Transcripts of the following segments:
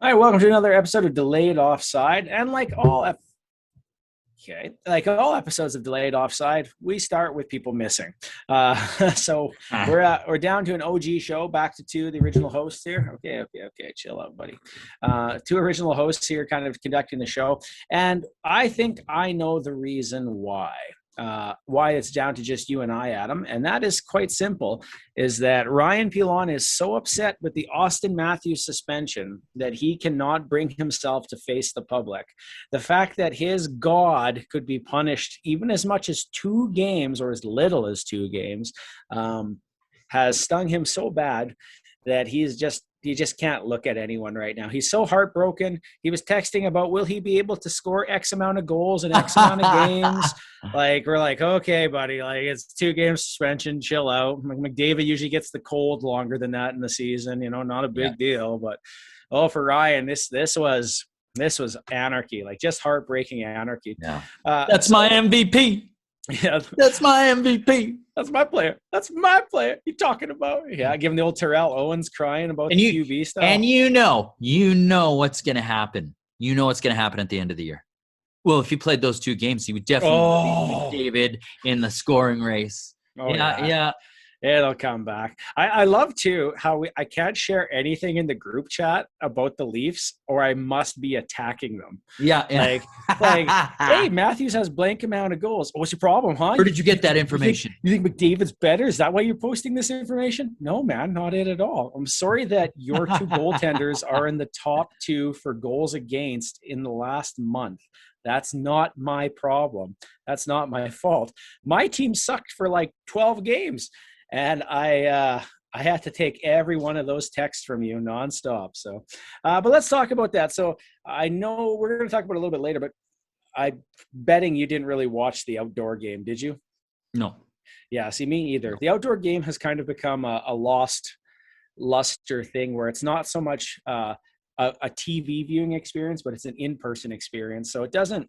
All right, welcome to another episode of Delayed Offside. And like all episodes of Delayed Offside, we start with people missing. So Ah, we're down to an OG show, back to two of the original hosts here. Okay, chill out, buddy. Two original hosts here, kind of conducting the show, and I think I know the reason why. Why it's down to just you and I, Adam, and that is quite simple. Is that Ryan Pilon is so upset with the Austin Matthews suspension that he cannot bring himself to face the public. The fact that his God could be punished even as much as 2 games or as little as 2 games has stung him so bad that he just can't look at anyone right now. He's so heartbroken. He was texting about, will he be able to score X amount of goals in X amount of games? Like, we're like, okay, buddy, like it's 2 game suspension, chill out. McDavid usually gets the cold longer than that in the season, not a yeah. big deal. But for Ryan, this was anarchy, like just heartbreaking anarchy. Yeah. That's my MVP. Yeah, That's my MVP. that's my player. That's my player. You talking about? Yeah, giving the old Terrell Owens crying about And the you QB stuff. and you know what's gonna happen. You know what's gonna happen at the end of the year. Well, if he played those 2 games, he would definitely beat McDavid in the scoring race. Yeah. It'll come back. I love too how I can't share anything in the group chat about the Leafs, or I must be attacking them. Yeah. Like, hey, Matthews has blank amount of goals. What's your problem, huh? Where did you get that information? You think McDavid's better? Is that why you're posting this information? No, man, not it at all. I'm sorry that your 2 goaltenders are in the top 2 for goals against in the last month. That's not my problem. That's not my fault. My team sucked for like 12 games. And I had to take every one of those texts from you nonstop. So, but let's talk about that. So I know we're going to talk about it a little bit later, but I'm betting you didn't really watch the outdoor game, did you? No. Yeah, see, me either. The outdoor game has kind of become a lost luster thing where it's not so much a TV viewing experience, but it's an in-person experience. So it doesn't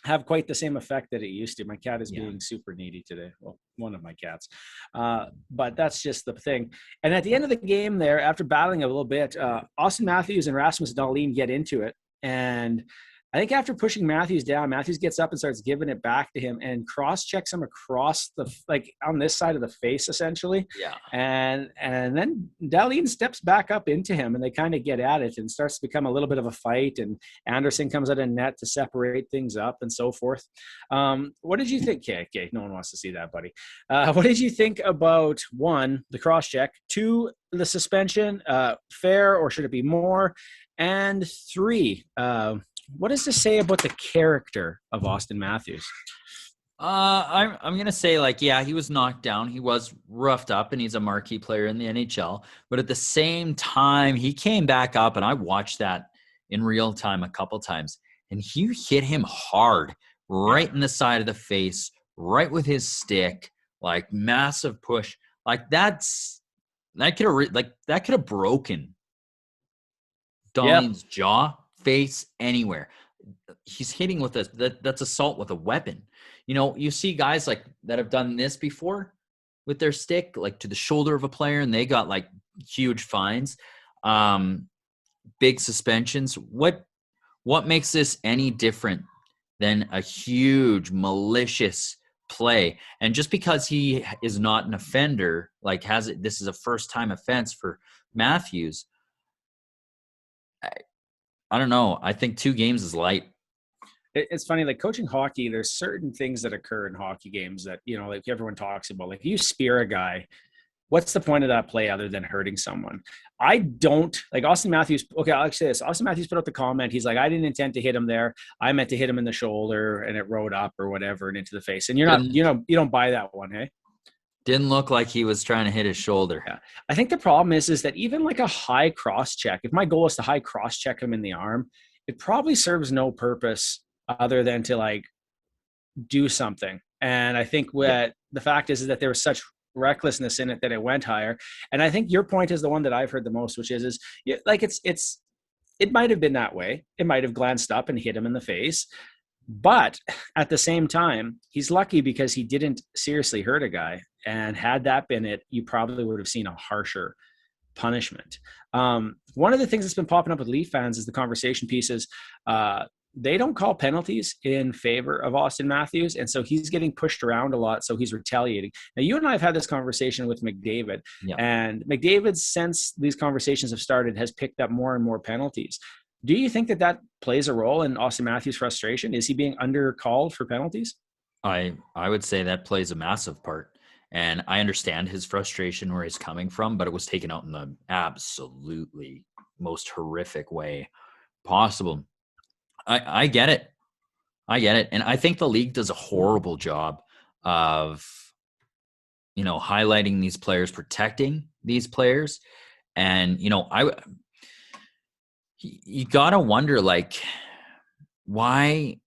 have quite the same effect that it used to. My cat is being super needy today. Well, one of my cats. But that's just the thing. And at the end of the game there, after battling a little bit, Austin Matthews and Rasmus Dahlin get into it. And I think after pushing Matthews down, Matthews gets up and starts giving it back to him and cross-checks him across on this side of the face, essentially. Yeah. And then Dahlin steps back up into him, and they kind of get at it, and starts to become a little bit of a fight. And Anderson comes out of net to separate things up and so forth. What did you think? Okay, no one wants to see that, buddy. What did you think about, 1, the cross-check, 2, the suspension, fair, or should it be more? And 3, what does this say about the character of Austin Matthews? I'm gonna say, he was knocked down. He was roughed up, and he's a marquee player in the NHL. But at the same time, he came back up, and I watched that in real time a couple times, and he hit him hard, right in the side of the face, right with his stick, like massive push. Like that could have broken Dahlin's jaw, face, anywhere. He's hitting with that's assault with a weapon. You see guys like that have done this before with their stick, like to the shoulder of a player, and they got like huge fines, big suspensions. What makes this any different than a huge malicious play? And just because he is not an offender, this is a first time offense for Matthews, I don't know. I think 2 games is light. It's funny, like coaching hockey, there's certain things that occur in hockey games that, like everyone talks about. Like if you spear a guy, what's the point of that play other than hurting someone? I don't like Austin Matthews. Okay, I'll say this. Austin Matthews put out the comment. He's like, I didn't intend to hit him there. I meant to hit him in the shoulder, and it rode up or whatever and into the face. And you don't buy that one, hey? Didn't look like he was trying to hit his shoulder. Yeah. I think the problem is that even like a high cross check, if my goal is to high cross check him in the arm, it probably serves no purpose other than to like do something. And I think the fact is that there was such recklessness in it that it went higher. And I think your point is the one that I've heard the most, which is like it might have been that way. It might have glanced up and hit him in the face. But at the same time, he's lucky because he didn't seriously hurt a guy. And had that been it, you probably would have seen a harsher punishment. One of the things that's been popping up with Leaf fans is the conversation pieces. They don't call penalties in favor of Austin Matthews, and so he's getting pushed around a lot, so he's retaliating. Now, you and I have had this conversation with McDavid, and McDavid, since these conversations have started, has picked up more and more penalties. Do you think that that plays a role in Austin Matthews' frustration? Is he being undercalled for penalties? I would say that plays a massive part. And I understand his frustration where he's coming from, but it was taken out in the absolutely most horrific way possible. I get it. And I think the league does a horrible job of, highlighting these players, protecting these players. And, you got to wonder, like, why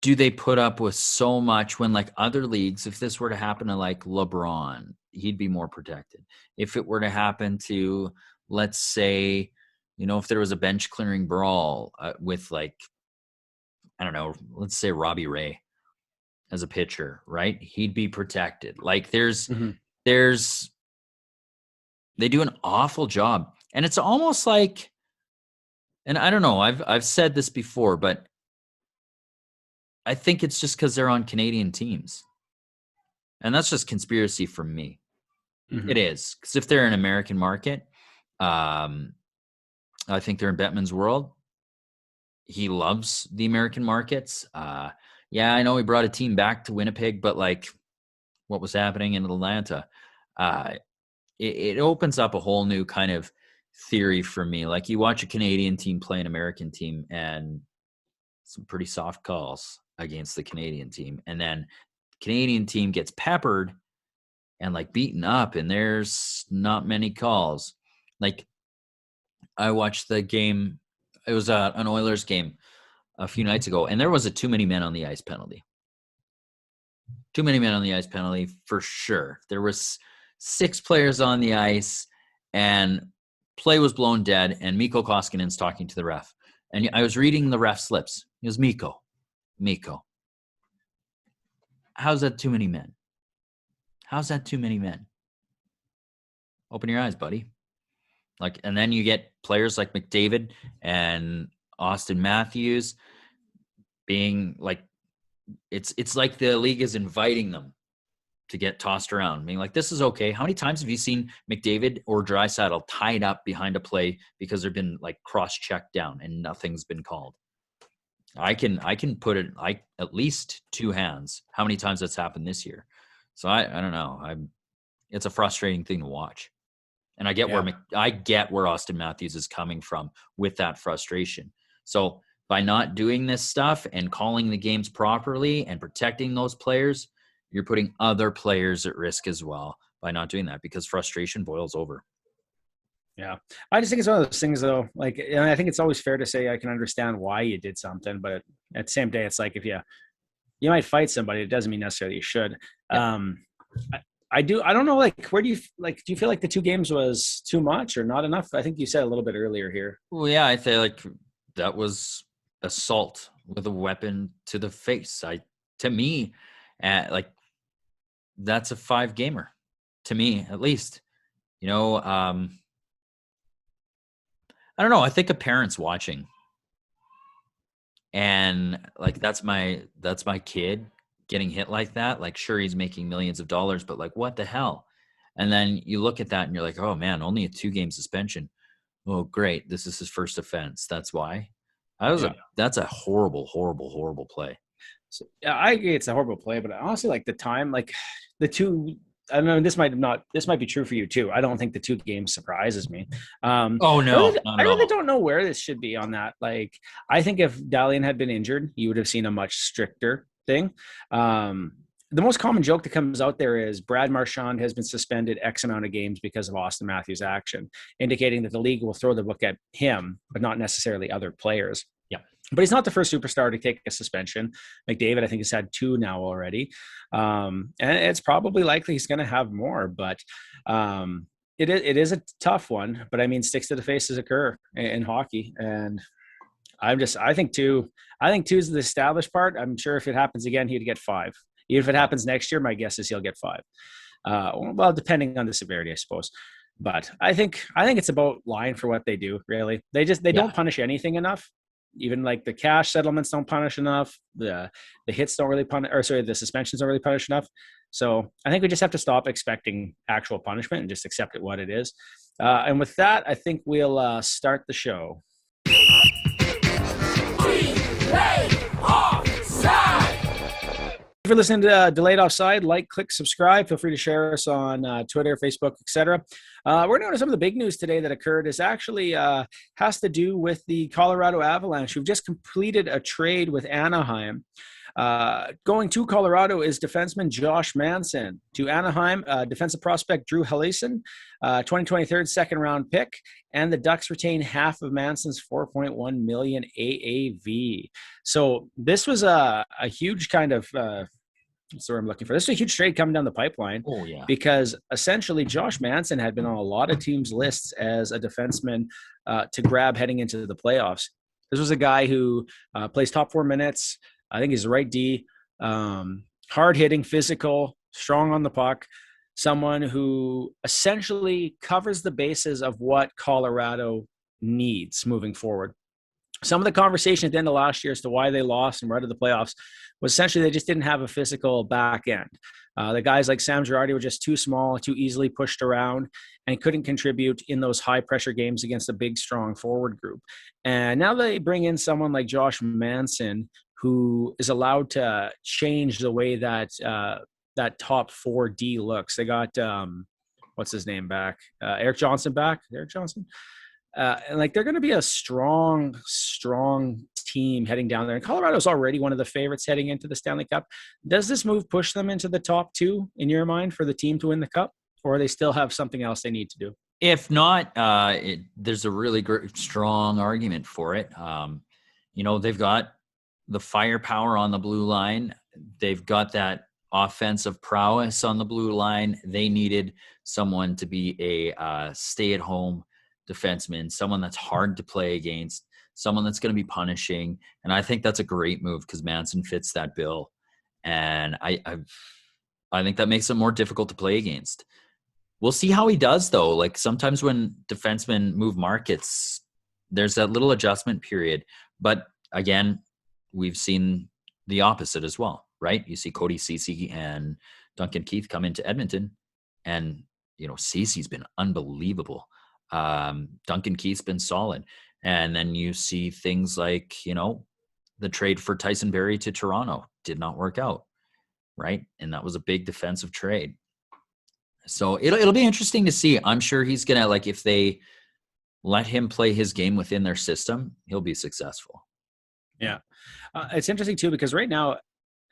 do they put up with so much when, like, other leagues, if this were to happen to, like, LeBron, he'd be more protected. If it were to happen to, let's say, if there was a bench clearing brawl with, like, I don't know, let's say Robbie Ray as a pitcher, right? He'd be protected. Like, they do an awful job. And it's almost like, and I don't know, I've said this before, but I think it's just because they're on Canadian teams. And that's just conspiracy from me. Mm-hmm. It is. Because if they're an American market, I think they're in Bettman's world. He loves the American markets. Yeah, I know he brought a team back to Winnipeg, but, like, what was happening in Atlanta, it opens up a whole new kind of theory for me. Like, you watch a Canadian team play an American team, and some pretty soft calls against the Canadian team. And then Canadian team gets peppered and, like, beaten up, and there's not many calls. Like, I watched the game. It was an Oilers game a few nights ago, and there was a too many men on the ice penalty. Too many men on the ice penalty for sure. There was 6 players on the ice, and play was blown dead, and Mikko Koskinen's talking to the ref. And I was reading the ref's lips. He goes, Mikko. How's that too many men? How's that too many men? Open your eyes, buddy. Like, and then you get players like McDavid and Austin Matthews being like, it's like the league is inviting them to get tossed around, being like, this is okay. How many times have you seen McDavid or Draisaitl tied up behind a play because they've been, like, cross-checked down and nothing's been called? I can put it like at least 2 hands how many times that's happened this year. So I don't know. It's a frustrating thing to watch. And I get where Austin Matthews is coming from with that frustration. So by not doing this stuff and calling the games properly and protecting those players, you're putting other players at risk as well by not doing that, because frustration boils over. Yeah. I just think it's one of those things, though. Like, and I think it's always fair to say I can understand why you did something, but at the same day, it's like, if you might fight somebody, it doesn't mean necessarily you should. Yeah. I don't know, like, where do you feel like the 2 games was too much or not enough? I think you said a little bit earlier here. Well, yeah, I feel like that was assault with a weapon to the face. To me, like, that's a 5-gamer to me, at least. I don't know. I think a parent's watching, and, like, that's my kid getting hit like that. Like, sure, he's making millions of dollars, but, like, what the hell? And then you look at that and you're like, oh man, only a 2-game suspension. Oh, great. This is his first offense. That's why. That's a horrible, horrible, horrible play. So, yeah, I agree it's a horrible play, but honestly, like, the time, like, the 2, I don't know, this might be true for you too. I don't think the 2 games surprises me. Oh no, I really don't know where this should be on that. Like, I think if Dalian had been injured, you would have seen a much stricter thing. The most common joke that comes out there is Brad Marchand has been suspended X amount of games because of Austin Matthews' action, indicating that the league will throw the book at him, but not necessarily other players. Yeah. But he's not the first superstar to take a suspension. McDavid, I think, has had 2 now already. And it's probably likely he's going to have more, but it is a tough one. But I mean, sticks to the faces occur in hockey. And I think 2 is the established part. I'm sure if it happens again, he'd get 5. Even if it happens next year, my guess is he'll get 5. Well, depending on the severity, I suppose. But I think it's about line for what they do. Really, they don't punish anything enough. Even like the cash settlements don't punish enough. The hits don't really punish, or sorry, the suspensions don't really punish enough. So I think we just have to stop expecting actual punishment and just accept it what it is. And with that, I think we'll start the show. If you're listening to Delayed Offside, like, click, subscribe. Feel free to share us on Twitter, Facebook, etc. We're going to some of the big news today that occurred is actually has to do with the Colorado Avalanche, who've just completed a trade with Anaheim. Going to Colorado is defenseman Josh Manson. To Anaheim, defensive prospect Drew Helleson, 2023 second-round pick, and the Ducks retain half of Manson's $4.1 million AAV. So this was a huge kind of that's what I'm looking for. This is a huge trade coming down the pipeline. Oh, yeah. Because essentially Josh Manson had been on a lot of teams' lists as a defenseman to grab heading into the playoffs. This was a guy who plays top 4 minutes. I think he's the right D, hard-hitting, physical, strong on the puck, someone who essentially covers the bases of what Colorado needs moving forward. Some of the conversation at the end of last year as to why they lost and were out of the playoffs was essentially they just didn't have a physical back end. The guys like Sam Girardi were just too small, too easily pushed around, and couldn't contribute in those high-pressure games against a big, strong forward group. And now they bring in someone like Josh Manson, who is allowed to change the way that that top 4D looks. They got what's his name back? Eric Johnson back. Eric Johnson. And like they're going to be a strong team heading down there. And Colorado's already one of the favorites heading into the Stanley Cup. Does this move push them into the top 2 in your mind for the team to win the Cup, or they still have something else they need to do? If not, there's a really strong argument for it. They've got the firepower on the blue line. They've got that offensive prowess on the blue line. They needed someone to be a stay-at-home defenseman, someone that's hard to play against, someone that's going to be punishing. And I think that's a great move because Manson fits that bill. And I think that makes him more difficult to play against. We'll see how he does, though. Like sometimes when defensemen move markets, there's that little adjustment period. But again, we've seen the opposite as well, right? You see Cody Ceci and Duncan Keith come into Edmonton, and Ceci's been unbelievable. Duncan Keith's been solid. And then you see things like, the trade for Tyson Barrie to Toronto did not work out, right? And that was a big defensive trade. So it'll be interesting to see. I'm sure he's going to, like, if they let him play his game within their system, he'll be successful. Yeah. It's interesting too, because right now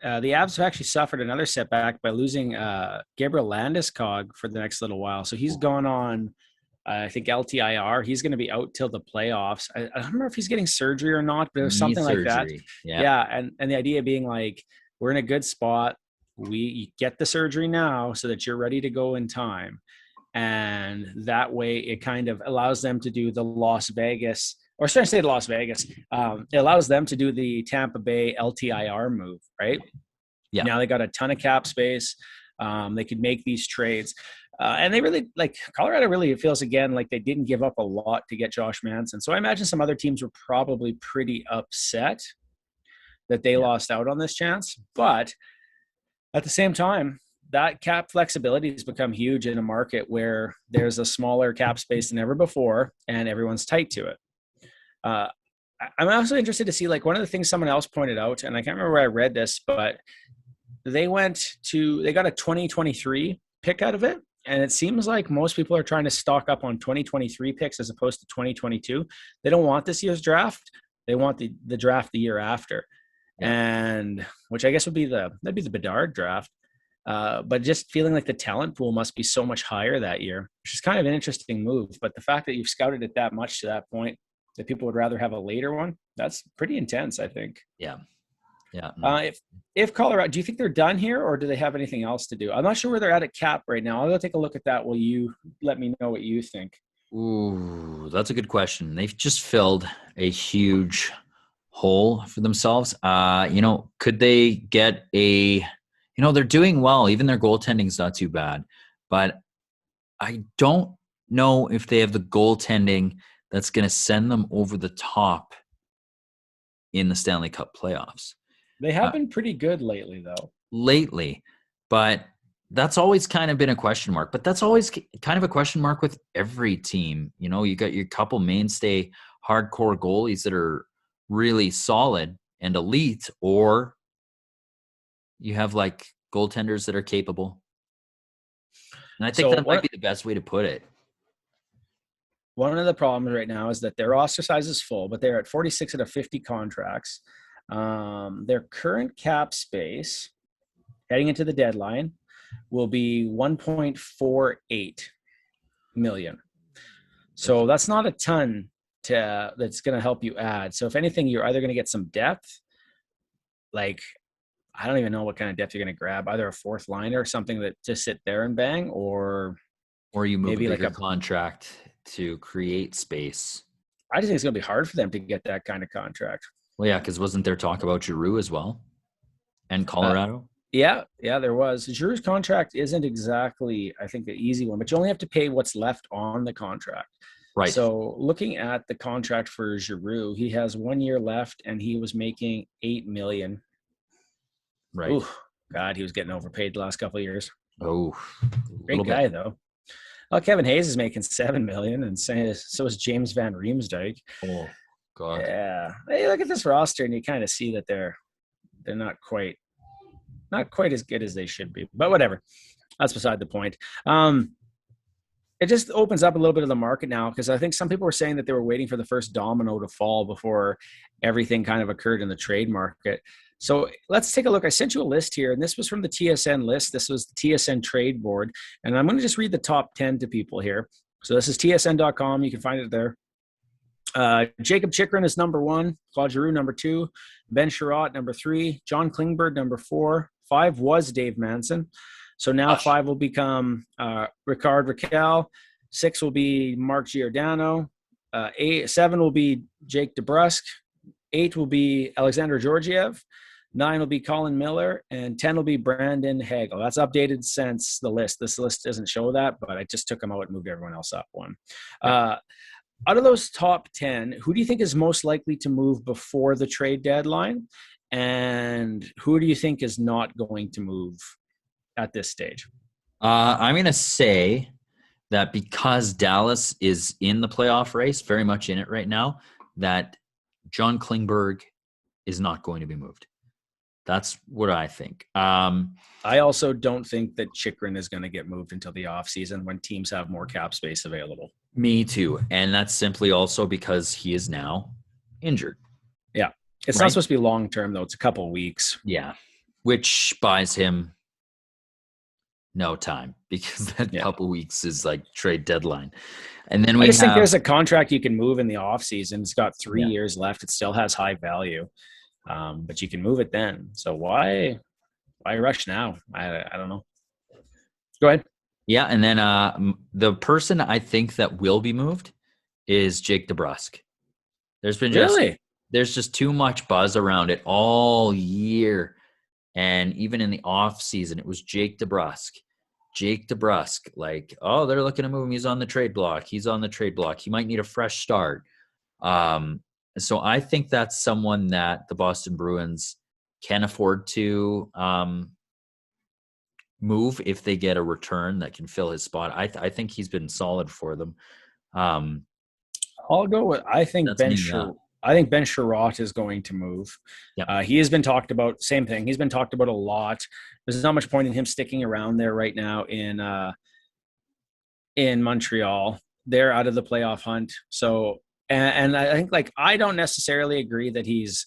the Avs have actually suffered another setback by losing Gabriel Landeskog for the next little while. So he's gone on, I think, LTIR. He's going to be out till the playoffs. I don't remember if he's getting surgery or not, but it was something like that. Yeah. And the idea being like, we're in a good spot. You get the surgery now so that you're ready to go in time. And that way it kind of allows them to do the Las Vegas, or should I say Las Vegas? It allows them to do the Tampa Bay LTIR move, right? Yeah. Now they got a ton of cap space. They could make these trades. And they really, like, Colorado really feels again like they didn't give up a lot to get Josh Manson. So I imagine some other teams were probably pretty upset that they lost out on this chance. But at the same time, that cap flexibility has become huge in a market where there's a smaller cap space than ever before and everyone's tight to it. I'm also interested to see, like, one of the things someone else pointed out, and I can't remember where I read this, but they got a 2023 pick out of it. And it seems like most people are trying to stock up on 2023 picks as opposed to 2022. They don't want this year's draft. They want the draft the year after. Yeah. And which I guess that'd be the Bedard draft. But just feeling like the talent pool must be so much higher that year, which is kind of an interesting move. But the fact that you've scouted it that much to that point, that people would rather have a later one, that's pretty intense, I think. Yeah. Yeah. If Colorado, do you think they're done here, or do they have anything else to do? I'm not sure where they're at cap right now. I'll go take a look at that. Will you let me know what you think? Ooh, that's a good question. They've just filled a huge hole for themselves. Could they get they're doing well. Even their goaltending's not too bad, but I don't know if they have the goaltending that's going to send them over the top in the Stanley Cup playoffs. They have been pretty good lately, though. But that's always kind of been a question mark. But that's always kind of a question mark with every team. You know, you got your couple mainstay hardcore goalies that are really solid and elite, or you have like goaltenders that are capable. And I think that might be the best way to put it. One of the problems right now is that their roster size is full, but they're at 46 out of 50 contracts. Their current cap space heading into the deadline will be 1.48 million. So that's not a ton that's going to help you add. So if anything, you're either going to get some depth, like I don't even know what kind of depth you're going to grab, either a fourth liner or something that just sit there and bang, or you move maybe a bigger like a contract to create space. I just think it's going to be hard for them to get that kind of contract. Well, yeah, because wasn't there talk about Giroux as well, and Colorado? Yeah, there was. Giroux's contract isn't exactly, I think, the easy one, but you only have to pay what's left on the contract. Right. So looking at the contract for Giroux, he has 1 year left, and he was making $8 million. Right. Ooh, God, he was getting overpaid the last couple of years. Oh, great guy though. Well, Kevin Hayes is making $7 million, and so is James Van Riemsdyk. Oh, God. Yeah. Hey, look at this roster, and you kind of see that they're not quite as good as they should be. But whatever. That's beside the point. It just opens up a little bit of the market now, because I think some people were saying that they were waiting for the first domino to fall before everything kind of occurred in the trade market. So let's take a look. I sent you a list here, and this was from the TSN list. This was the TSN trade board, and I'm going to just read the top 10 to people here. So this is tsn.com. You can find it there. Jacob Chychrun is number 1, Claude Giroux number 2, Ben Sherratt number 3, John Klingberg number 4, 5 was Dave Manson. So now 5 will become Ricard Raquel, 6 will be Mark Giordano, 7 will be Jake DeBrusk, 8 will be Alexander Georgiev, 9 will be Colin Miller, and 10 will be Brandon Hagel. That's updated since the list. This list doesn't show that, but I just took them out and moved everyone else up one. Out of those top 10, who do you think is most likely to move before the trade deadline? And who do you think is not going to move at this stage? I'm going to say that because Dallas is in the playoff race, very much in it right now, that John Klingberg is not going to be moved. That's what I think. I also don't think that Chychrun is going to get moved until the offseason when teams have more cap space available. Me too. And that's simply also because he is now injured. Yeah. It's not supposed to be long-term, though. It's a couple of weeks. Yeah. Which buys him no time, because that couple weeks is like trade deadline. And then I just think there's a contract you can move in the offseason. It's got 3 years left. It still has high value. But you can move it then. So why rush now? I don't know. Go ahead. Yeah, and then the person I think that will be moved is Jake DeBrusk. There's just too much buzz around it all year, and even in the off season, it was Jake DeBrusk. Like, oh, they're looking to move him. He's on the trade block. He might need a fresh start. So I think that's someone that the Boston Bruins can afford to move if they get a return that can fill his spot. I think he's been solid for them. I'll go with I think Ben Sherratt is going to move. Yep. He has been talked about. Same thing. He's been talked about a lot. There's not much point in him sticking around there right now in Montreal. They're out of the playoff hunt. So, and I think, like, I don't necessarily agree that he's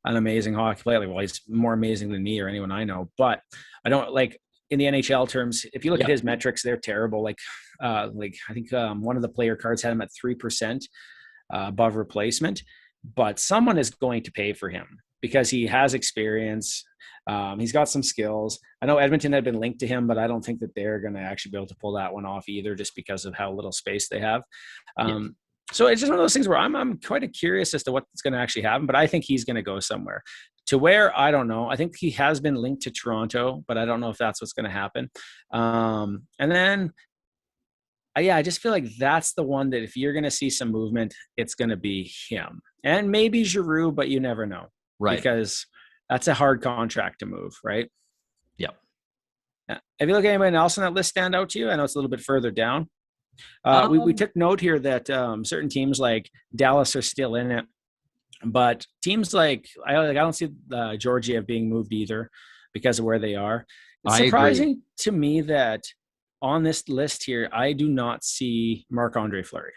an amazing hockey player. Well, he's more amazing than me or anyone I know. But I don't, like, in the NHL terms, if you look at his metrics, they're terrible. Like I think one of the player cards had him at 3% above replacement. But someone is going to pay for him because he has experience. He's got some skills. I know Edmonton had been linked to him, but I don't think that they're going to actually be able to pull that one off either, just because of how little space they have. So it's just one of those things where I'm quite curious as to what's going to actually happen, but I think he's going to go somewhere. To where, I don't know. I think he has been linked to Toronto, but I don't know if that's what's going to happen. And then Yeah, I just feel like that's the one that if you're going to see some movement, it's going to be him. And maybe Giroux, but you never know. Right. Because that's a hard contract to move, right? Yep. Have you looked at anyone else on that list stand out to you? I know it's a little bit further down. We took note here that certain teams like Dallas are still in it, but teams like I don't see Georgiev being moved either because of where they are. It's surprising to me that on this list here, I do not see Marc-Andre Fleury.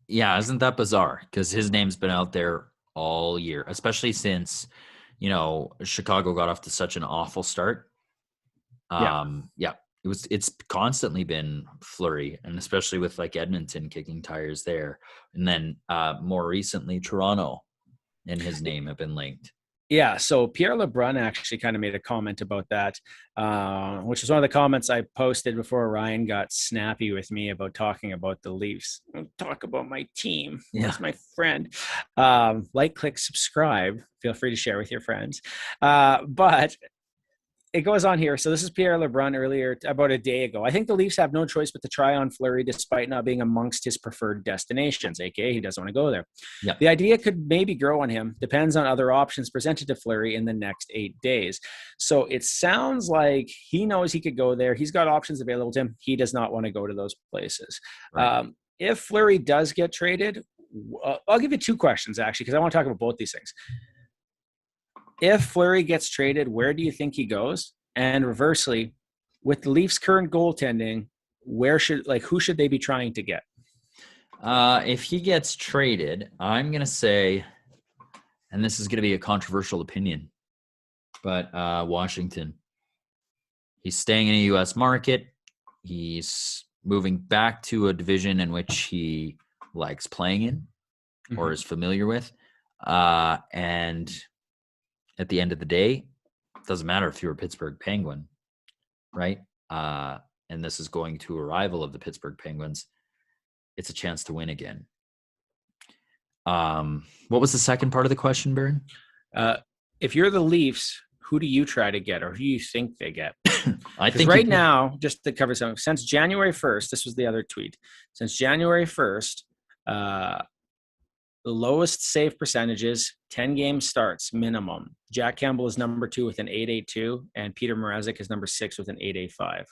Yeah, isn't that bizarre? Because his name's been out there all year, especially since, Chicago got off to such an awful start. It's constantly been Fleury, and especially with like Edmonton kicking tires there. And then more recently, Toronto and his name have been linked. Yeah, so Pierre LeBrun actually kind of made a comment about that, which was one of the comments I posted before Ryan got snappy with me about talking about the Leafs. Don't talk about my team. Yeah. That's my friend. Like, click, subscribe. Feel free to share with your friends. But it goes on here. So this is Pierre LeBrun earlier, about a day ago. I think the Leafs have no choice but to try on Fleury despite not being amongst his preferred destinations, aka he doesn't want to go there. Yep. The idea could maybe grow on him. Depends on other options presented to Fleury in the next 8 days. So it sounds like he knows he could go there. He's got options available to him. He does not want to go to those places. Right. If Fleury does get traded, I'll give you 2 questions, actually, because I want to talk about both these things. If Fleury gets traded, where do you think he goes? And reversely, with the Leafs' current goaltending, who should they be trying to get? If he gets traded, I'm going to say, and this is going to be a controversial opinion, but Washington. He's staying in a U.S. market. He's moving back to a division in which he likes playing in or is familiar with. And at the end of the day, it doesn't matter if you're a Pittsburgh Penguin, right? And this is going to a rival of the Pittsburgh Penguins. It's a chance to win again. What was the second part of the question, Baron? If you're the Leafs, who do you try to get, or who do you think they get? I think right now, just to cover something, since January 1st, this was the other tweet. Since January 1st, the lowest save percentages, 10 game starts minimum. Jack Campbell is number 2 with an 8.82, and Peter Mrazek is number 6 with an 8.85.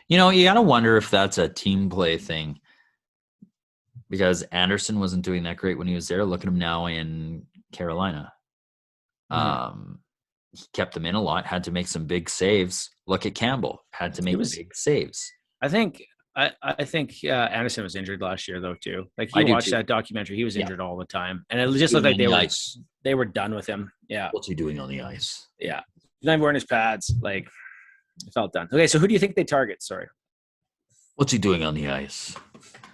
You got to wonder if that's a team play thing, because Anderson wasn't doing that great when he was there. Look at him now in Carolina. He kept them in a lot, had to make some big saves. Look at Campbell, had to make big saves. I think Anderson was injured last year, though, too. Like, he watched that documentary. He was injured all the time. And it just looked like they were done with him. Yeah. What's he doing on the ice? Yeah. He's not even wearing his pads. Like, it felt done. Okay, so who do you think they target? Sorry. What's he doing on the ice?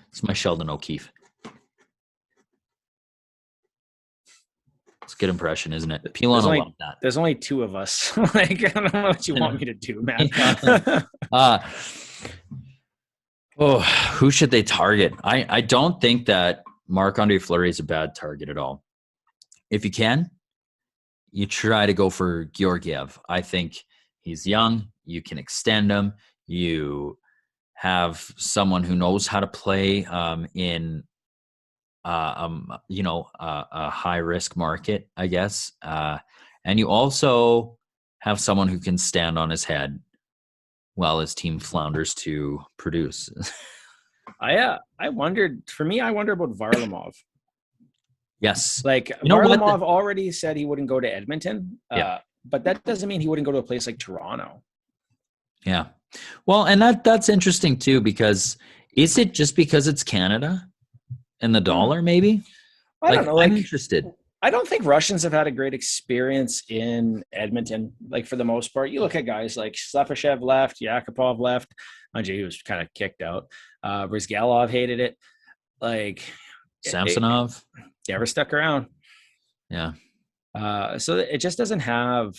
It's my Sheldon O'Keefe. It's a good impression, isn't it? People don't love that. There's only 2 of us. Like, I don't know what you want me to do, man. Who should they target? I don't think that Marc-Andre Fleury is a bad target at all. If you can, you try to go for Georgiev. I think he's young. You can extend him. You have someone who knows how to play in a high risk market, I guess. And you also have someone who can stand on his head while his team flounders to produce. I wonder about Varlamov. Yes. Like, Varlamov already said he wouldn't go to Edmonton, but that doesn't mean he wouldn't go to a place like Toronto. Yeah. Well, and that's interesting too, because is it just because it's Canada and the dollar, maybe? I don't know. Like, I'm interested. I don't think Russians have had a great experience in Edmonton. Like, for the most part, you look at guys like Slepyshev left, Yakupov left. Mind you, he was kind of kicked out. Brizgalov hated it. Like, Samsonov never stuck around. Yeah. So it just doesn't have.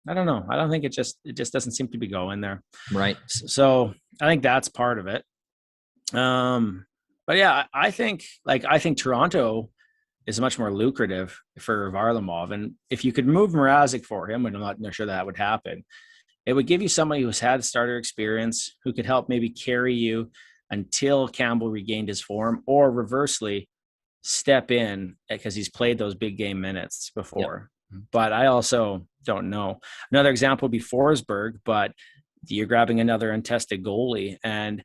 I don't know. I don't think it just doesn't seem to be going there. Right. So I think that's part of it. But yeah, I think Toronto is much more lucrative for Varlamov. And if you could move Mrazek for him, and I'm not sure that would happen, It would give you somebody who's had starter experience, who could help maybe carry you until Campbell regained his form, or reversely step in because he's played those big game minutes before. Yep. But I also don't know. Another example would be Forsberg, but you're grabbing another untested goalie. And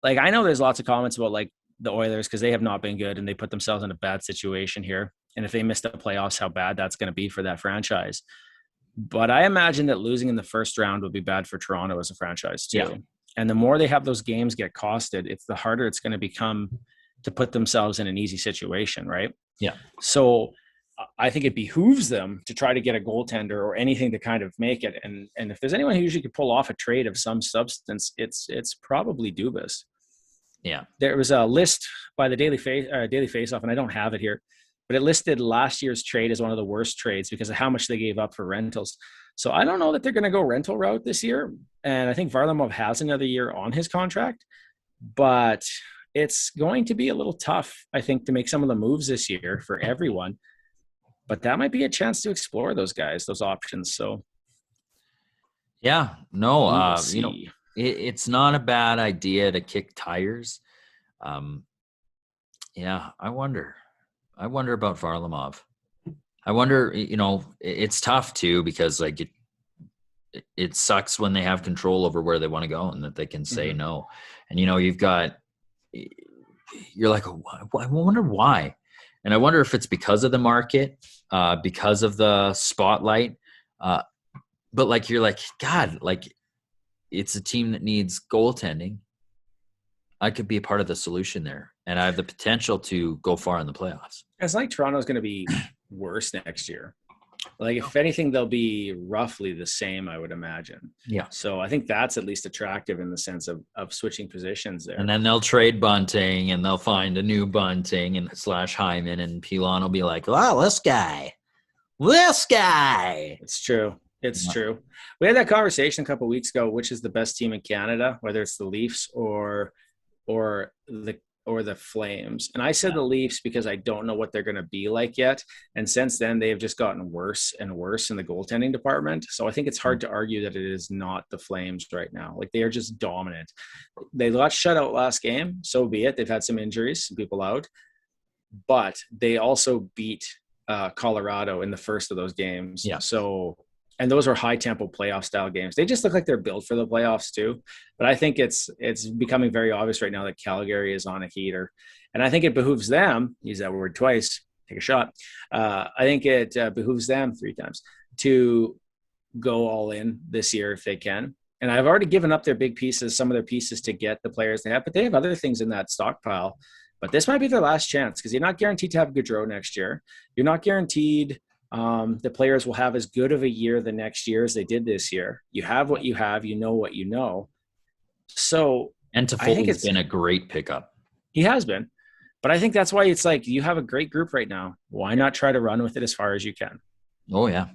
like, I know there's lots of comments about like the Oilers because they have not been good and they put themselves in a bad situation here. And if they miss the playoffs, how bad that's going to be for that franchise. But I imagine that losing in the first round would be bad for Toronto as a franchise too. Yeah. And the more they have those games get costed, it's the harder it's going to become to put themselves in an easy situation, right? Yeah. So I think it behooves them to try to get a goaltender or anything to kind of make it. And if there's anyone who usually could pull off a trade of some substance, it's probably Dubas. Yeah. There was a list by the Daily Faceoff, and I don't have it here, but it listed last year's trade as one of the worst trades because of how much they gave up for rentals. So I don't know that they're going to go rental route this year. And I think Varlamov has another year on his contract, but it's going to be a little tough, I think, to make some of the moves this year for everyone. But that might be a chance to explore those guys, those options. So, yeah, no, you know, it's not a bad idea to kick tires. Yeah, I wonder about Varlamov. I wonder, you know, it's tough too because like it sucks when they have control over where they want to go and that they can say no. And you know, you're like, I wonder why. And I wonder if it's because of the market, because of the spotlight. But like, you're like, God, like it's a team that needs goaltending. I could be a part of the solution there. And I have the potential to go far in the playoffs. It's like Toronto's going to be worse next year. Like, if anything, they'll be roughly the same, I would imagine. Yeah. So I think that's at least attractive in the sense of switching positions there. And then they'll trade Bunting and they'll find a new Bunting and / Hyman, and Pilon will be like, wow, this guy. It's true. It's true. We had that conversation a couple of weeks ago, which is the best team in Canada, whether it's the Leafs or the Flames. And I said the Leafs because I don't know what they're going to be like yet. And since then, they have just gotten worse and worse in the goaltending department. So I think it's hard to argue that it is not the Flames right now. Like, they are just dominant. They got shut out last game. So be it. They've had some injuries, some people out. But they also beat Colorado in the first of those games. Yeah. So, and those are high tempo playoff style games. They just look like they're built for the playoffs too. But I think it's becoming very obvious right now that Calgary is on a heater. And I think it behooves them, use that word twice, take a shot. I think it behooves them 3 times to go all in this year if they can. And I've already given up their big pieces, some of their pieces to get the players they have, but they have other things in that stockpile. But this might be their last chance because you're not guaranteed to have Gaudreau next year. You're not guaranteed the players will have as good of a year the next year as they did this year. You have what you have, you know what you know. So, and Toffoli has been a great pickup. He has been. But I think that's why it's like you have a great group right now. Why not try to run with it as far as you can? Oh, yeah.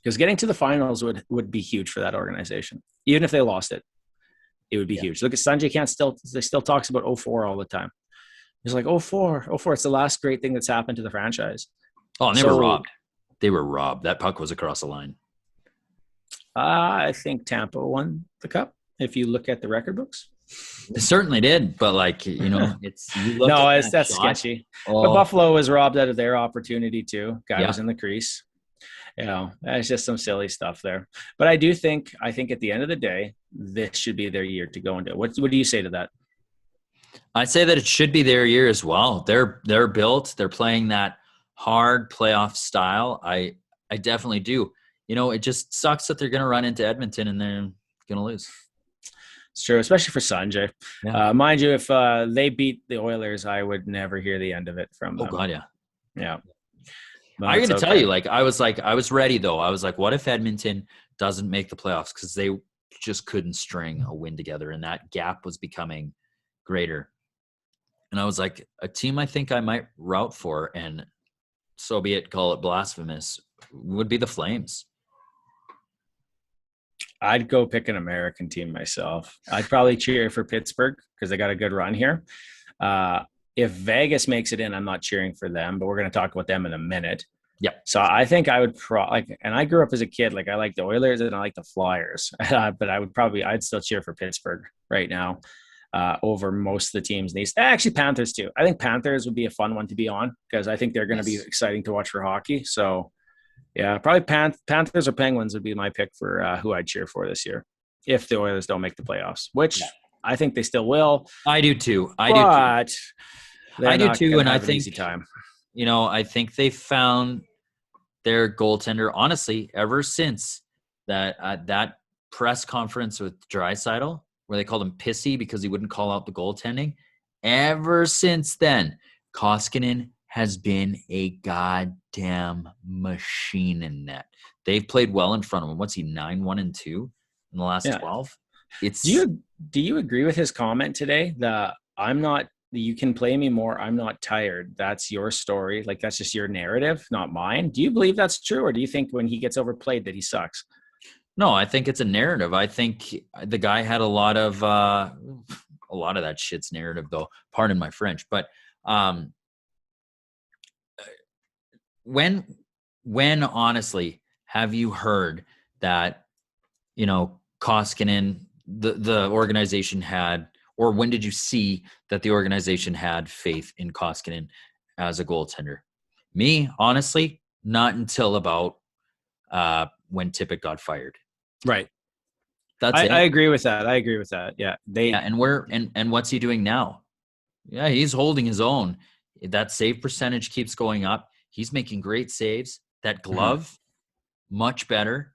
Because getting to the finals would be huge for that organization. Even if they lost it, it would be huge. Look at Sanjay they still talks about 04 all the time. He's like, 04. It's the last great thing that's happened to the franchise. Oh, and they were robbed. They were robbed. That puck was across the line. I think Tampa won the cup, if you look at the record books. It certainly did, but like, you know, that's sketchy. Oh. But Buffalo was robbed out of their opportunity too. Guy Yeah. was in the crease. You know, that's just some silly stuff there. But I think at the end of the day, this should be their year to go into. What do you say to that? I'd say that it should be their year as well. They're built. They're playing that hard playoff style. I definitely do. You know, it just sucks that they're going to run into Edmonton and they're going to lose. It's true, especially for Sanjay. Yeah. Mind you, if they beat the Oilers, I would never hear the end of it from them. Oh God, yeah. Yeah. I'm going to tell you, like, I was ready though. I was like, what if Edmonton doesn't make the playoffs? Because they just couldn't string a win together and that gap was becoming greater. And I was like, a team I think I might route for, and so be it, call it blasphemous, would be the Flames. I'd go pick an American team myself. I'd probably cheer for Pittsburgh because they got a good run here. If Vegas makes it in, I'm not cheering for them, but we're going to talk about them in a minute. Yep. So I think I would and I grew up as a kid, like I like the Oilers and I like the Flyers, but I'd still cheer for Pittsburgh right now over most of the teams in the East. Actually, Panthers too. I think Panthers would be a fun one to be on because I think they're going to be exciting to watch for hockey. So yeah, probably Panthers or Penguins would be my pick for who I'd cheer for this year if the Oilers don't make the playoffs, which I think they still will. I do too. I do too. And I think, easy time. I think they found their goaltender, honestly, ever since that press conference with Draisaitl, where they called him pissy because he wouldn't call out the goaltending. Ever since then, Koskinen has been a goddamn machine in net. They've played well in front of him. What's he, 9-1-2 in the last 12? Do you agree with his comment today that you can play me more, I'm not tired? That's your story. Like, that's just your narrative, not mine. Do you believe that's true? Or do you think when he gets overplayed that he sucks? No, I think it's a narrative. I think the guy had a lot of that shit's narrative, though. Pardon my French. But when honestly have you heard that, Koskinen, the organization had, or when did you see that the organization had faith in Koskinen as a goaltender? Me, honestly, not until about when Tippett got fired. Right. That's it. I agree with that. Yeah. And what's he doing now? Yeah, he's holding his own. That save percentage keeps going up. He's making great saves. That glove, much better.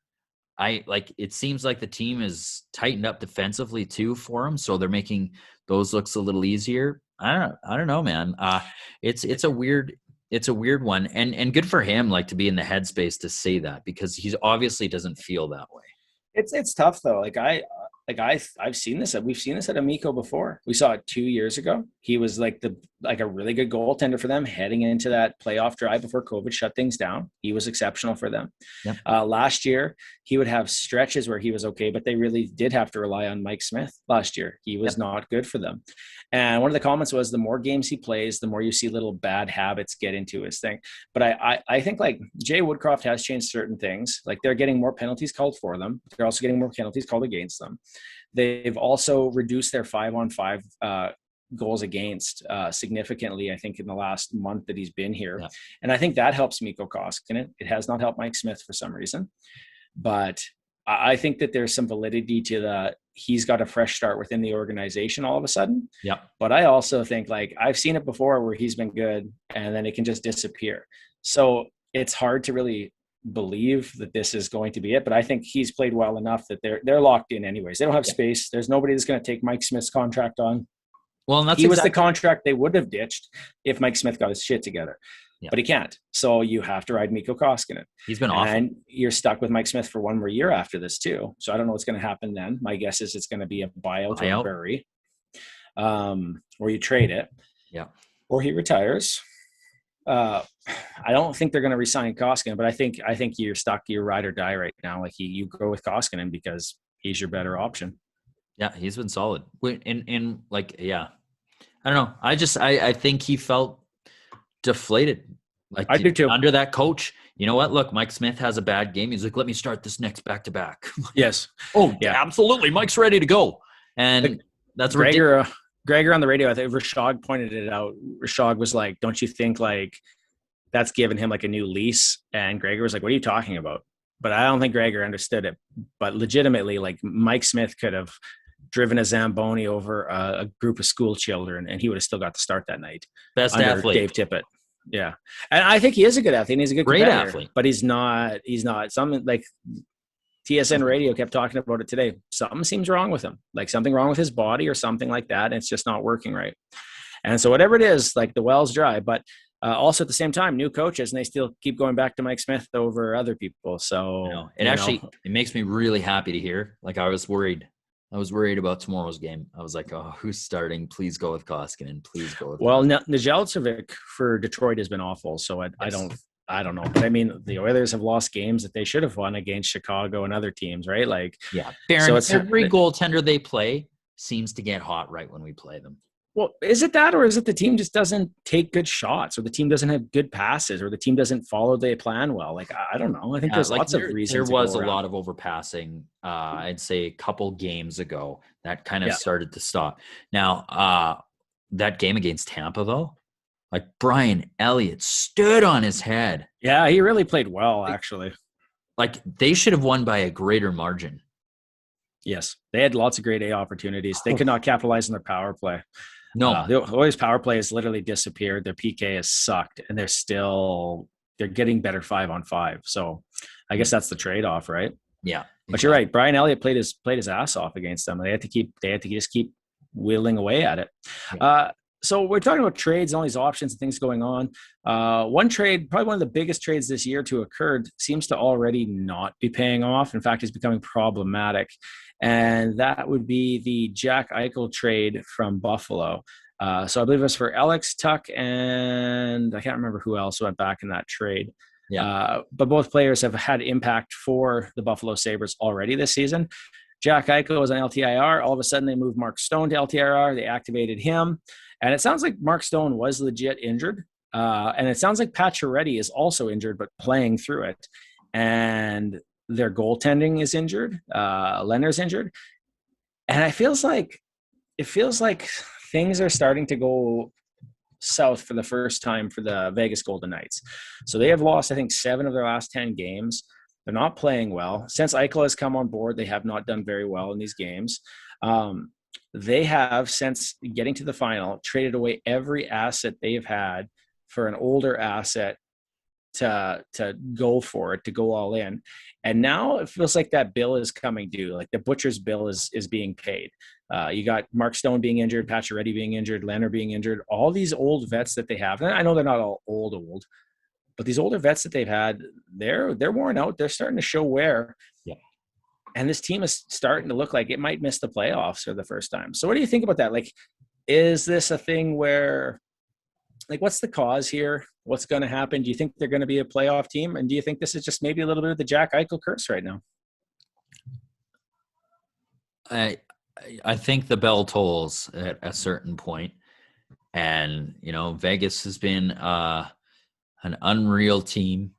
It seems like the team is tightened up defensively too for him, so they're making those looks a little easier. I don't know, man. It's a weird one, and good for him, like, to be in the headspace to say that, because he obviously doesn't feel that way. It's tough though. I've seen this. We've seen this at Amico before. We saw it 2 years ago. He was like a really good goaltender for them heading into that playoff drive before COVID shut things down. He was exceptional for them. Yep. Last year, he would have stretches where he was okay, but they really did have to rely on Mike Smith last year. He was not good for them. And one of the comments was, the more games he plays, the more you see little bad habits get into his thing. But I think, like, Jay Woodcroft has changed certain things. Like, they're getting more penalties called for them. They're also getting more penalties called against them. They've also reduced their 5-on-5 goals against significantly, I think, in the last month that he's been here. Yeah. And I think that helps Mikko Koskinen. It has not helped Mike Smith for some reason. But I think that there's some validity to he's got a fresh start within the organization all of a sudden. Yeah. But I also think, like, I've seen it before where he's been good and then it can just disappear. So it's hard to really believe that this is going to be it, but I think he's played well enough that they're locked in anyways. They don't have space. There's nobody that's going to take Mike Smith's contract on. Well, and was the contract they would have ditched if Mike Smith got his shit together. Yeah. But he can't. So you have to ride Mikko Koskinen. He's been awful. And you're stuck with Mike Smith for one more year after this too. So I don't know what's going to happen then. My guess is it's going to be a buyout or a bury, or you trade it. Yeah. Or he retires. I don't think they're going to resign Koskinen, but I think you're stuck. You're ride or die right now. Like, you go with Koskinen because he's your better option. Yeah, he's been solid. I don't know. I think he felt deflated. Like, I do too. Under that coach. You know what? Look, Mike Smith has a bad game. He's like, let me start this next back-to-back. Yes. Oh, yeah, absolutely. Mike's ready to go. And that's ridiculous. Gregor on the radio, I think Rashog pointed it out. Rashog was like, don't you think, like, that's given him, like, a new lease? And Gregor was like, what are you talking about? But I don't think Gregor understood it. But legitimately, like, Mike Smith could have driven a Zamboni over a group of school children, and he would have still got to start that night. Best athlete. Dave Tippett. Yeah. And I think he is a good athlete. He's a good great athlete. But he's not. Something like TSN radio kept talking about it today. Something seems wrong with him, like something wrong with his body or something like that. And it's just not working right. And so whatever it is, like, the well's dry, but also at the same time, new coaches, and they still keep going back to Mike Smith over other people. So it makes me really happy to hear. Like, I was worried about tomorrow's game. I was like, oh, who's starting? Please go with Koskinen. Please go with Nedeljkovic for Detroit has been awful. So I don't know. But I mean, the Oilers have lost games that they should have won against Chicago and other teams, right? Like, yeah. Baron, every goaltender they play seems to get hot right when we play them. Well, is it that, or is it the team just doesn't take good shots, or the team doesn't have good passes, or the team doesn't follow the plan well? Like, I don't know. I think there's lots of reasons. There to was go a around. lot of overpassing. I'd say a couple games ago that kind of started to stop. Now, that game against Tampa, though, like Brian Elliott stood on his head. Yeah, he really played well, actually. Like they should have won by a greater margin. Yes, they had lots of great A opportunities. They could not capitalize on their power play. No, the Oilers' power play has literally disappeared. Their PK has sucked, and they're getting better 5-on-5. So, I guess that's the trade-off, right? Yeah, exactly. But you're right. Brian Elliott played his ass off against them. They had to just keep whittling away at it. Yeah. So we're talking about trades and all these options and things going on. One trade, probably one of the biggest trades this year to occurred, seems to already not be paying off. In fact, it's becoming problematic. And that would be the Jack Eichel trade from Buffalo. So I believe it was for Alex Tuck, and I can't remember who else went back in that trade. Yeah. But both players have had impact for the Buffalo Sabres already this season. Jack Eichel was on LTIR. All of a sudden, they moved Mark Stone to LTIR. They activated him. And it sounds like Mark Stone was legit injured. And it sounds like Pacioretty is also injured, but playing through it. And their goaltending is injured. Leonard's injured. And it feels like things are starting to go south for the first time for the Vegas Golden Knights. So they have lost, I think, 7 of their last 10 games. They're not playing well. Since Eichel has come on board, they have not done very well in these games. They have, since getting to the final, traded away every asset they've had for an older asset to go for it, to go all in. And now it feels like that bill is coming due. Like the butcher's bill is being paid. You got Mark Stone being injured, Pacioretty being injured, Leonard being injured, all these old vets that they have. And I know they're not all old, but these older vets that they've had, they're worn out. They're starting to show wear. Yeah. And this team is starting to look like it might miss the playoffs for the first time. So what do you think about that? Like, is this a thing where, like, what's the cause here? What's going to happen? Do you think they're going to be a playoff team? And do you think this is just maybe a little bit of the Jack Eichel curse right now? I think the bell tolls at a certain point. And, Vegas has been an unreal team.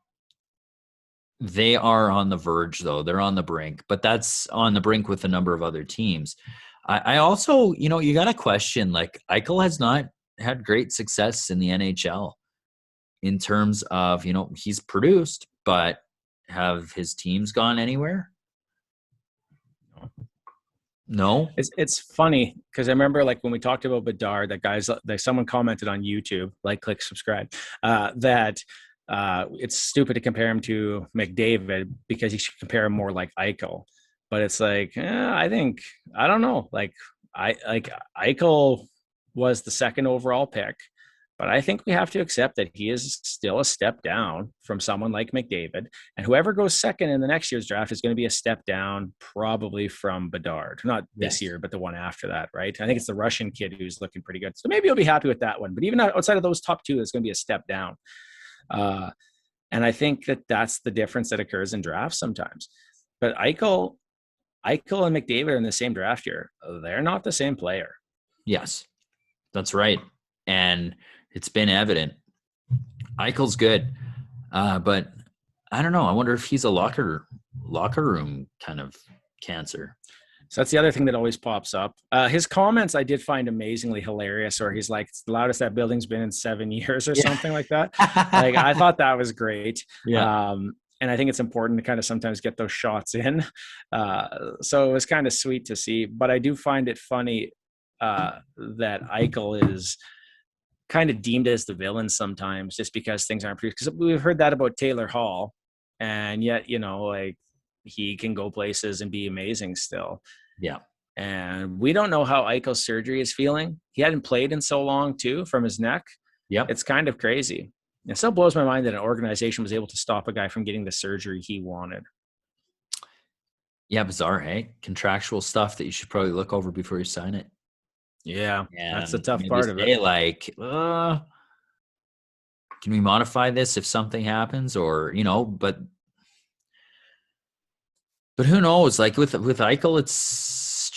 They are on the verge, though. They're on the brink, but that's on the brink with a number of other teams. I also, you got to question, like, Eichel has not had great success in the NHL in terms of, he's produced, but have his teams gone anywhere? No. It's funny because I remember, like, when we talked about Bedard, that someone commented on YouTube, like, click, subscribe, that it's stupid to compare him to McDavid because you should compare him more like Eichel. But it's like, I don't know. Like Eichel was the second overall pick, but I think we have to accept that he is still a step down from someone like McDavid. And whoever goes second in the next year's draft is going to be a step down probably from Bedard. Not this year, but the one after that, right? I think it's the Russian kid who's looking pretty good. So maybe you'll be happy with that one. But even outside of those top two, it's going to be a step down. And I think that's the difference that occurs in drafts sometimes. But Eichel and McDavid are in the same draft year. They're not the same player. Yes, that's right. And it's been evident. Eichel's good, but I don't know. I wonder if he's a locker room kind of cancer. So that's the other thing that always pops up. His comments I did find amazingly hilarious, or he's like, it's the loudest that building's been in 7 years or something like that. Like, I thought that was great. Yeah. And I think it's important to kind of sometimes get those shots in. So it was kind of sweet to see. But I do find it funny that Eichel is kind of deemed as the villain sometimes just because things aren't produced. Because we've heard that about Taylor Hall. And yet, like, he can go places and be amazing still. Yeah. And we don't know how Eichel's surgery is feeling. He hadn't played in so long too, from his neck. Yeah. It's kind of crazy. It still blows my mind that an organization was able to stop a guy from getting the surgery he wanted. Yeah. Bizarre, hey? Contractual stuff that you should probably look over before you sign it. Yeah. And that's the tough part of it. Like, can we modify this if something happens, or, but who knows? Like with Eichel, it's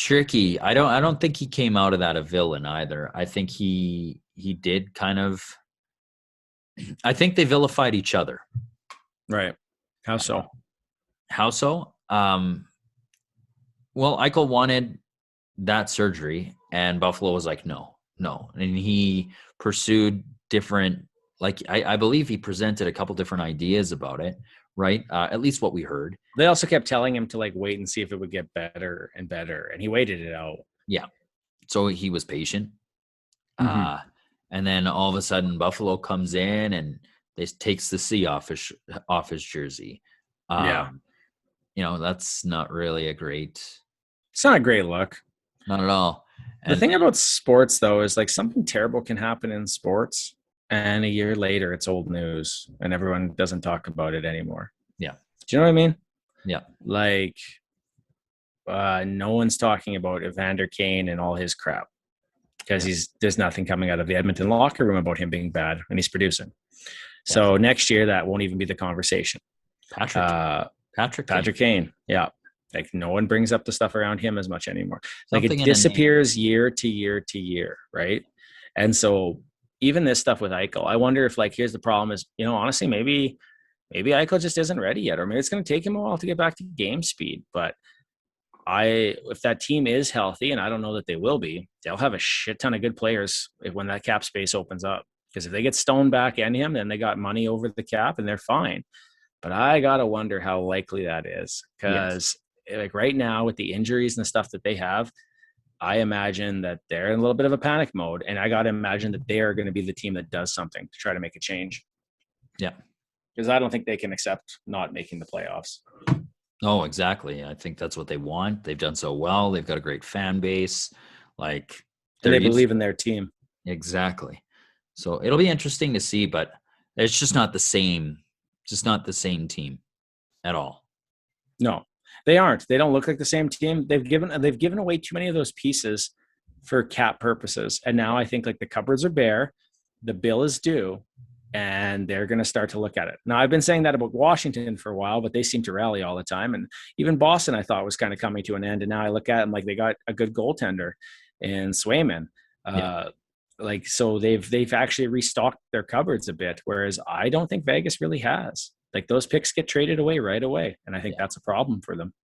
tricky. I don't think he came out of that a villain either. I think he did kind of. I think they vilified each other. Right. How so? How so? Well, Eichel wanted that surgery, and Buffalo was like, no. And he pursued different, like, I believe he presented a couple different ideas about it, right? At least what we heard. They also kept telling him to like wait and see if it would get better and better, and he waited it out. Yeah. So he was patient. Mm-hmm. And then all of a sudden Buffalo comes in and they takes the C off his jersey. Yeah. That's not really a great. It's not a great look. Not at all. The thing about sports, though, is like something terrible can happen in sports, and a year later, it's old news, and everyone doesn't talk about it anymore. Yeah. Do you know what I mean? Yeah. Like, no one's talking about Evander Kane and all his crap because there's nothing coming out of the Edmonton locker room about him being bad, and he's producing. Yeah. So next year, that won't even be the conversation. Patrick Kane. Yeah. Like no one brings up the stuff around him as much anymore. Like it disappears year to year to year, right? And so even this stuff with Eichel, I wonder if like here's the problem is, honestly, maybe Eichel just isn't ready yet, or maybe it's going to take him a while to get back to game speed. But if that team is healthy, and I don't know that they will be, they'll have a shit ton of good players when that cap space opens up. Because if they get Stone back and him, then they got money over the cap and they're fine. But I gotta wonder how likely that is because. Yes. Like right now with the injuries and the stuff that they have, I imagine that they're in a little bit of a panic mode. And I got to imagine that they are going to be the team that does something to try to make a change. Yeah. Because I don't think they can accept not making the playoffs. Oh, exactly. I think that's what they want. They've done so well. They've got a great fan base. Like they believe in their team. Exactly. So it'll be interesting to see, but it's just not the same. Just not the same team at all. No. They aren't. They don't look like the same team. They've given away too many of those pieces for cap purposes. And now I think like the cupboards are bare, the bill is due, and they're going to start to look at it. Now I've been saying that about Washington for a while, but they seem to rally all the time. And even Boston, I thought was kind of coming to an end. And now I look at them like they got a good goaltender in Swayman. So they've actually restocked their cupboards a bit, whereas I don't think Vegas really has. Like those picks get traded away right away. And I think that's a problem for them.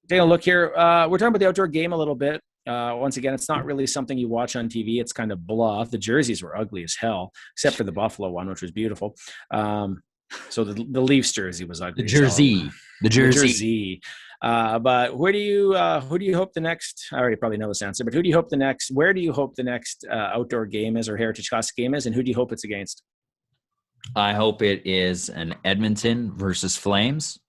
Take a look here. We're talking about the outdoor game a little bit. Once again, it's not really something you watch on TV. It's kind of blah. The jerseys were ugly as hell, except for the Buffalo one, which was beautiful. So the Leafs jersey was ugly. The jersey. But who do you hope the next, I already probably know this answer, but where do you hope the next outdoor game is or Heritage Classic game is, and who do you hope it's against? I hope it is an Edmonton versus Flames.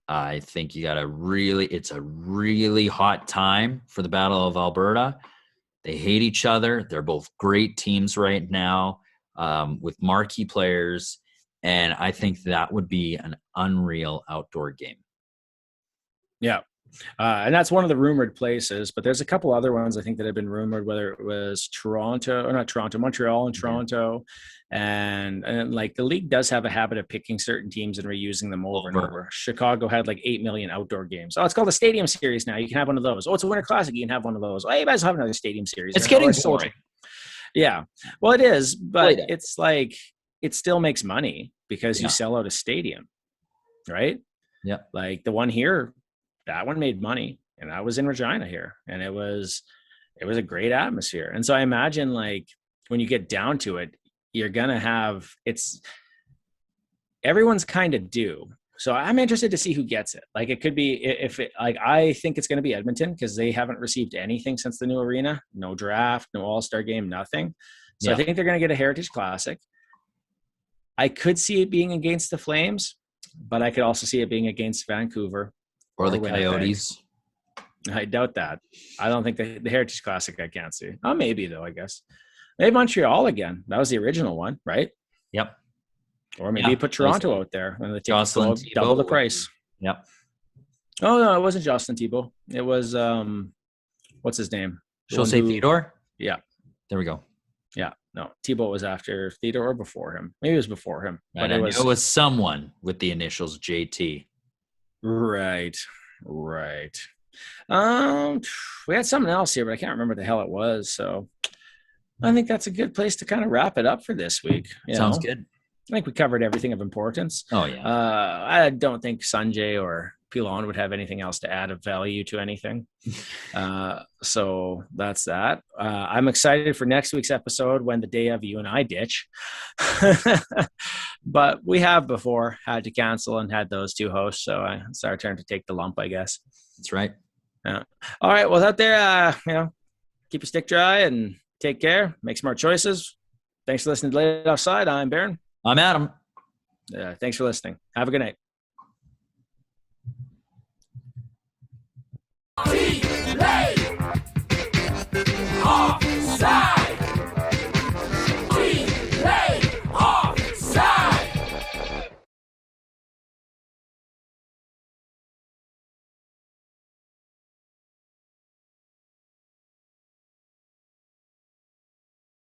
I think it's a really hot time for the Battle of Alberta. They hate each other. They're both great teams right now with marquee players. And I think that would be an unreal outdoor game. Yeah. And that's one of the rumored places, but there's a couple other ones I think that have been rumored, whether it was Montreal and Toronto. And like the league does have a habit of picking certain teams and reusing them over and over. Chicago had like 8 million outdoor games. Oh, it's called a stadium series now. You can have one of those. Oh, it's a Winter Classic. You can have one of those. Oh, you guys have another stadium series. It's getting boring. Yeah. Well, it is, but it's like, it still makes money because you sell out a stadium, right? Yeah. Like the one here, that one made money, and I was in Regina here, and it was a great atmosphere. And so I imagine like when you get down to it, you're going to have, everyone's kind of due. So I'm interested to see who gets it. Like it could be I think it's going to be Edmonton because they haven't received anything since the new arena, no draft, no all-star game, nothing. So I think they're going to get a Heritage Classic. I could see it being against the Flames, but I could also see it being against Vancouver. Or the Coyotes. I doubt that. I don't think the Heritage Classic I can't see. Oh, maybe though, I guess. Maybe Montreal again. That was the original one, right? Yep. Or maybe you put Toronto out there and they take double the price. Yep. Oh, no, it wasn't Jocelyn Thibault. It was, what's his name? Jose Theodore? Yeah. There we go. Yeah. No, Thibault was after Theodore or before him. Maybe it was before him. But it was someone with the initials JT. Right. Um, we had something else here, but I can't remember what the hell it was. So I think that's a good place to kind of wrap it up for this week. Sounds good. I think we covered everything of importance. Oh, yeah. I don't think Sanjay or Pilon would have anything else to add of value to anything. So that's that. I'm excited for next week's episode when the day of you and I ditch. But we have before had to cancel and had those two hosts. So it's our turn to take the lump, I guess. That's right. All right. Well, out there, keep your stick dry and take care. Make smart choices. Thanks for listening to Delayed Offside. I'm Baron. I'm Adam. Thanks for listening. Have a good night.